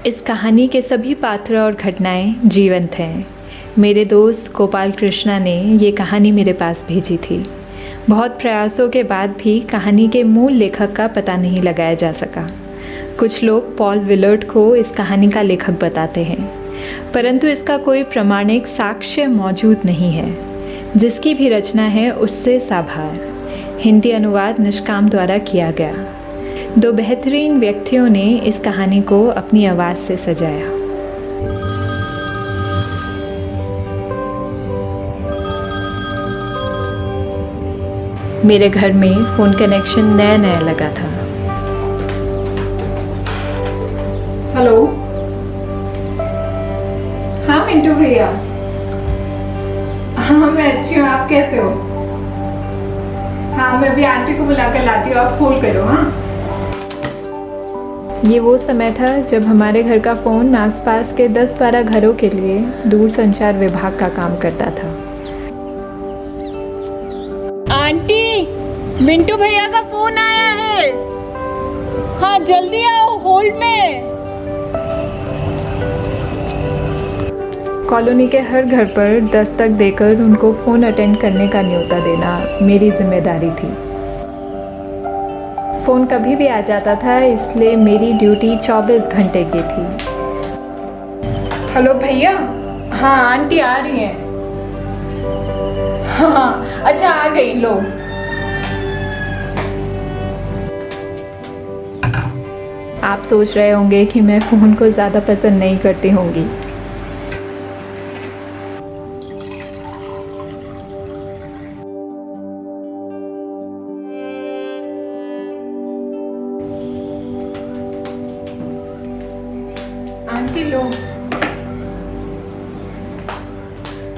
इस कहानी के सभी पात्र और घटनाएं जीवंत हैं। मेरे दोस्त गोपाल कृष्णा ने ये कहानी मेरे पास भेजी थी। बहुत प्रयासों के बाद भी कहानी के मूल लेखक का पता नहीं लगाया जा सका। कुछ लोग पॉल विलर्ड को इस कहानी का लेखक बताते हैं, परंतु इसका कोई प्रमाणिक साक्ष्य मौजूद नहीं है। जिसकी भी रचना है उससे साभार। हिंदी अनुवाद निष्काम द्वारा किया गया। दो बेहतरीन व्यक्तियों ने इस कहानी को अपनी आवाज़ से सजाया। मेरे घर में फ़ोन कनेक्शन नया नया लगा था। हेलो। हाँ मिंटू भैया। हाँ मैं अच्छी हूँ, आप कैसे हो? हाँ मैं अभी आंटी को बुला कर लाती हूँ, आप होल्ड करो। हाँ ये वो समय था जब हमारे घर का फ़ोन आसपास के 10-12 घरों के लिए दूरसंचार विभाग का काम करता था। आंटी, मिंटू भैया का फोन आया है। हाँ जल्दी आओ, होल्ड में। कॉलोनी के हर घर पर दस्तक देकर उनको फ़ोन अटेंड करने का न्योता देना मेरी जिम्मेदारी थी। फ़ोन कभी भी आ जाता था, इसलिए मेरी ड्यूटी 24 घंटे की थी। हेलो भैया। हाँ आंटी आ रही हैं। हाँ अच्छा आ गई, लो। आप सोच रहे होंगे कि मैं फ़ोन को ज़्यादा पसंद नहीं करती होंगी। आंटी लो।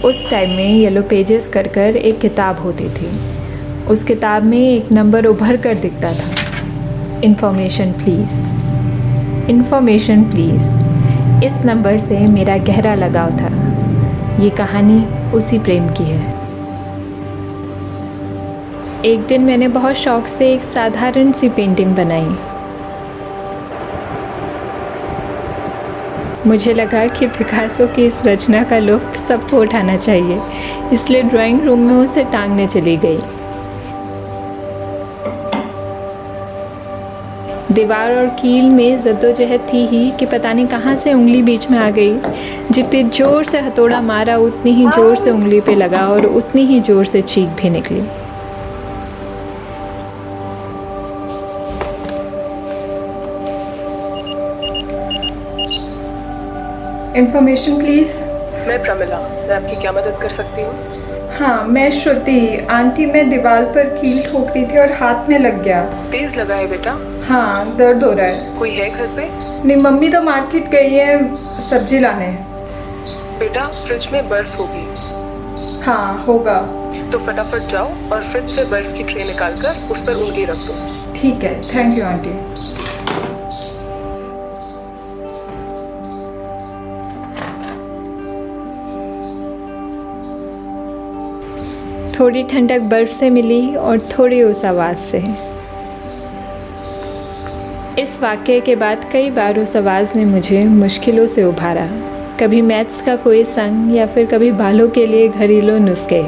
उस टाइम में येलो पेजेस कर एक किताब होती थी। उस किताब में एक नंबर उभर कर दिखता था, इन्फॉर्मेशन प्लीज़, इन्फॉर्मेशन प्लीज़। इस नंबर से मेरा गहरा लगाव था। ये कहानी उसी प्रेम की है। एक दिन मैंने बहुत शौक से एक साधारण सी पेंटिंग बनाई। मुझे लगा कि पिकासो की इस रचना का लुत्फ़ सबको उठाना चाहिए, इसलिए ड्राइंग रूम में उसे टांगने चली गई। दीवार और कील में जद्दोजहद थी ही कि पता नहीं कहाँ से उंगली बीच में आ गई। जितनी ज़ोर से हथौड़ा मारा उतनी ही ज़ोर से उंगली पे लगा और उतनी ही ज़ोर से चीख भी निकली। Information please. मैं प्रमिला, मैं आपकी क्या मदद कर सकती हूँ? हाँ मैं श्रुति। आंटी मैं दीवार पर कील ठोक रही थी और हाथ में लग गया। तेज लगा है बेटा? हाँ दर्द हो रहा है। कोई है घर पे? नहीं मम्मी तो मार्केट गई है सब्जी लाने। बेटा फ्रिज में बर्फ होगी। हाँ होगा। तो फटाफट जाओ और फ्रिज से बर्फ की ट्रे निकाल कर उस पर उंगली रख दो। ठीक है, थैंक यू आंटी। थोड़ी ठंडक बर्फ़ से मिली और थोड़ी उस आवाज़ से। इस वाक़ये के बाद कई बार उस आवाज़ ने मुझे मुश्किलों से उभारा। कभी मैथ्स का कोई संग या फिर कभी बालों के लिए घरेलू नुस्खे।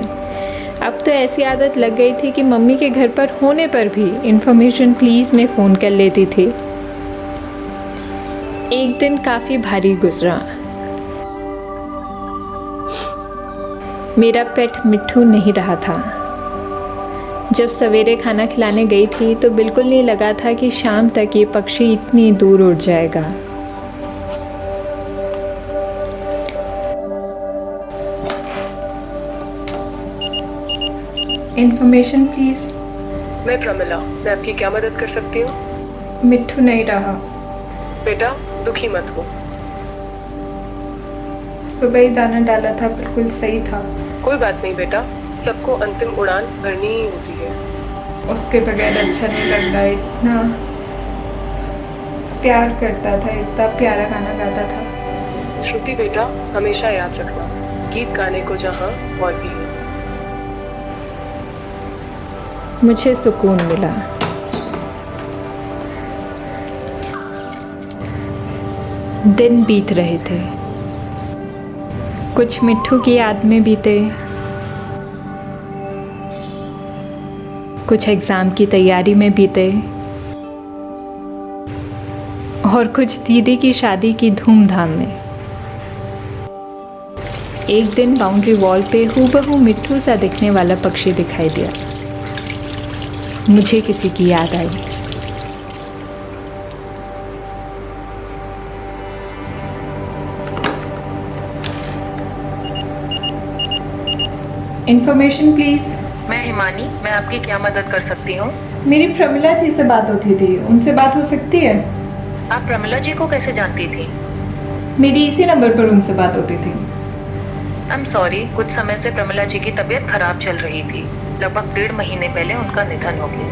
अब तो ऐसी आदत लग गई थी कि मम्मी के घर पर होने पर भी इन्फॉर्मेशन प्लीज़ में फ़ोन कर लेती थी। एक दिन काफ़ी भारी गुजरा। मेरा पेट मिट्ठू नहीं रहा था। जब सवेरे खाना खिलाने गई थी तो बिल्कुल नहीं लगा था कि शाम तक ये पक्षी इतनी दूर उड़ जाएगा। Information please. मैं प्रमिला, मैं आपकी क्या मदद कर सकती हूँ? मिट्ठू नहीं रहा। बेटा दुखी मत हो। सुबह ही दाना डाला था, बिल्कुल सही था। कोई बात नहीं बेटा, सबको अंतिम उड़ान भरनी ही होती है। उसके बगैर अच्छा नहीं लग रहा। इतना प्यार करता था, इतना प्यारा गाना गाता था। श्रुति बेटा हमेशा याद रखना, गीत गाने को जहाँ और भी है। मुझे सुकून मिला। दिन बीत रहे थे, कुछ मिट्ठू की याद में बीते, कुछ एग्ज़ाम की तैयारी में बीते और कुछ दीदी की शादी की धूमधाम में। एक दिन बाउंड्री वॉल पे हूबहू मिट्ठू सा दिखने वाला पक्षी दिखाई दिया। मुझे किसी की याद आई। Information please. मैं हिमानी, मैं आपकी क्या मदद कर सकती हूँ? मेरी प्रमिला जी से बात होती थी, उनसे बात हो सकती है? आप प्रमिला जी को कैसे जानती थी? मेरी इसी नंबर पर उनसे बात होती थी। आई एम सॉरी, कुछ समय से प्रमिला जी की तबीयत खराब चल रही थी। लगभग 1.5 महीने पहले उनका निधन हो गया।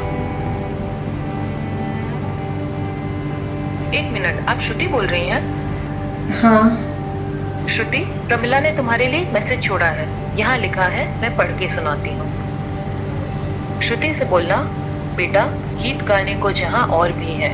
1 मिनट, आप श्रुति बोल रही हैं? हाँ। श्रुति, प्रमिला ने तुम्हारे लिए एक मैसेज छोड़ा है। यहाँ लिखा है, मैं पढ़ के सुनाती हूँ। श्रुति से बोलना, बेटा, गीत गाने को जहाँ और भी है,